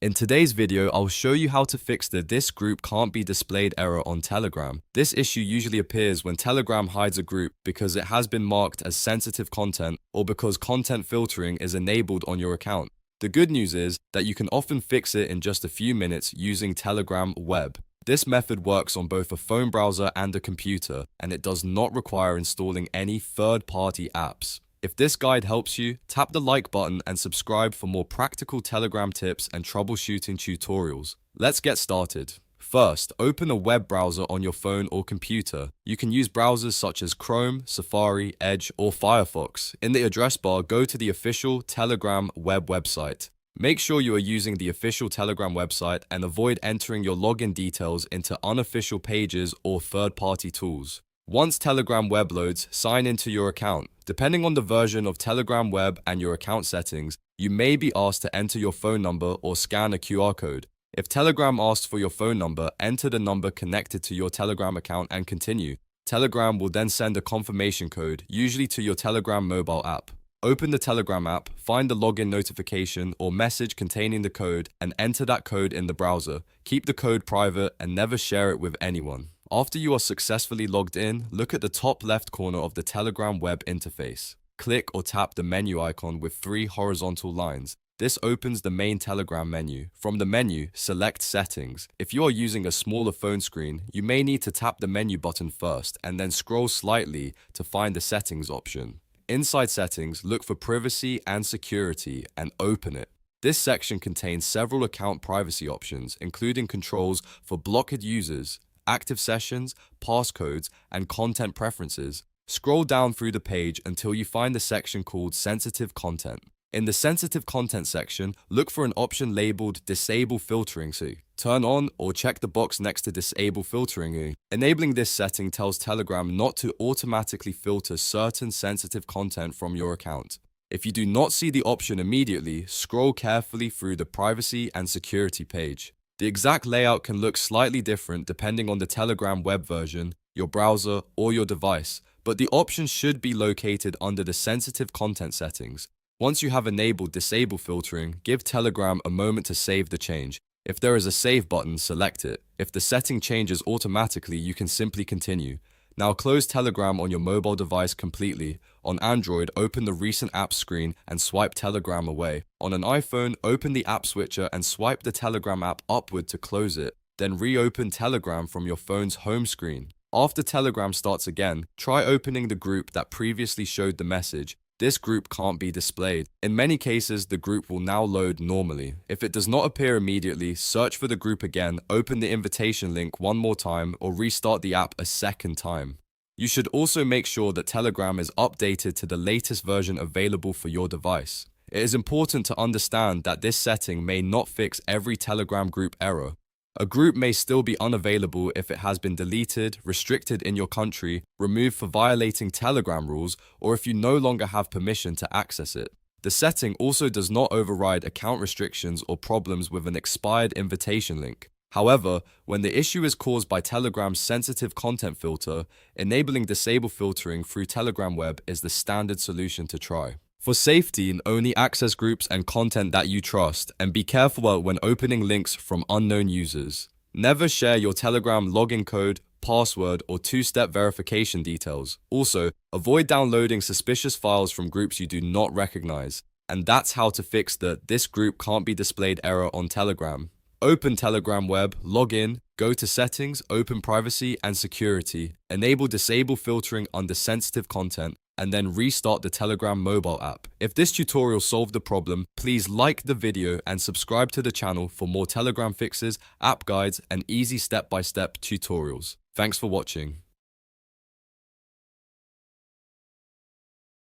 In today's video, I'll show you how to fix the "this group can't be displayed" error on Telegram. This issue usually appears when Telegram hides a group because it has been marked as sensitive content or because content filtering is enabled on your account. The good news is that you can often fix it in just a few minutes using Telegram Web. This method works on both a phone browser and a computer, and it does not require installing any third-party apps. If this guide helps you, tap the like button and subscribe for more practical Telegram tips and troubleshooting tutorials. Let's get started. First, open a web browser on your phone or computer. You can use browsers such as Chrome, Safari, Edge, or Firefox. In the address bar, go to the official Telegram web website. Make sure you are using the official Telegram website and avoid entering your login details into unofficial pages or third-party tools. Once Telegram Web loads, sign into your account. Depending on the version of Telegram Web and your account settings, you may be asked to enter your phone number or scan a QR code. If Telegram asks for your phone number, enter the number connected to your Telegram account and continue. Telegram will then send a confirmation code, usually to your Telegram mobile app. Open the Telegram app, find the login notification or message containing the code, and enter that code in the browser. Keep the code private and never share it with anyone. After you are successfully logged in, look at the top left corner of the Telegram web interface. Click or tap the menu icon with 3 horizontal lines. This opens the main Telegram menu. From the menu, select Settings. If you are using a smaller phone screen, you may need to tap the menu button first and then scroll slightly to find the Settings option. Inside Settings, look for Privacy and Security and open it. This section contains several account privacy options, including controls for blocked users, active sessions, passcodes, and content preferences. Scroll down through the page until you find the section called Sensitive Content. In the Sensitive Content section, look for an option labeled Disable Filtering. Turn on or check the box next to Disable Filtering. Enabling this setting tells Telegram not to automatically filter certain sensitive content from your account. If you do not see the option immediately, scroll carefully through the Privacy and Security page. The exact layout can look slightly different depending on the Telegram web version, your browser, or your device, but the options should be located under the Sensitive Content settings. Once you have enabled Disable Filtering, give Telegram a moment to save the change. If there is a Save button, select it. If the setting changes automatically, you can simply continue. Now close Telegram on your mobile device completely. On Android, open the Recent Apps screen and swipe Telegram away. On an iPhone, open the App Switcher and swipe the Telegram app upward to close it. Then reopen Telegram from your phone's home screen. After Telegram starts again, try opening the group that previously showed the message. This group can't be displayed. In many cases, the group will now load normally. If it does not appear immediately, search for the group again, open the invitation link one more time, or restart the app a second time. You should also make sure that Telegram is updated to the latest version available for your device. It is important to understand that this setting may not fix every Telegram group error. A group may still be unavailable if it has been deleted, restricted in your country, removed for violating Telegram rules, or if you no longer have permission to access it. The setting also does not override account restrictions or problems with an expired invitation link. However, when the issue is caused by Telegram's sensitive content filter, enabling disable filtering through Telegram Web is the standard solution to try. For safety, only access groups and content that you trust, and be careful when opening links from unknown users. Never share your Telegram login code, password, or two-step verification details. Also, avoid downloading suspicious files from groups you do not recognize. And that's how to fix the "this group can't be displayed" error on Telegram. Open Telegram Web, log in, go to Settings, open Privacy and Security, enable Disable Filtering under Sensitive Content, and then restart the Telegram mobile app. If this tutorial solved the problem, please like the video and subscribe to the channel for more Telegram fixes, app guides, and easy step-by-step tutorials. Thanks for watching.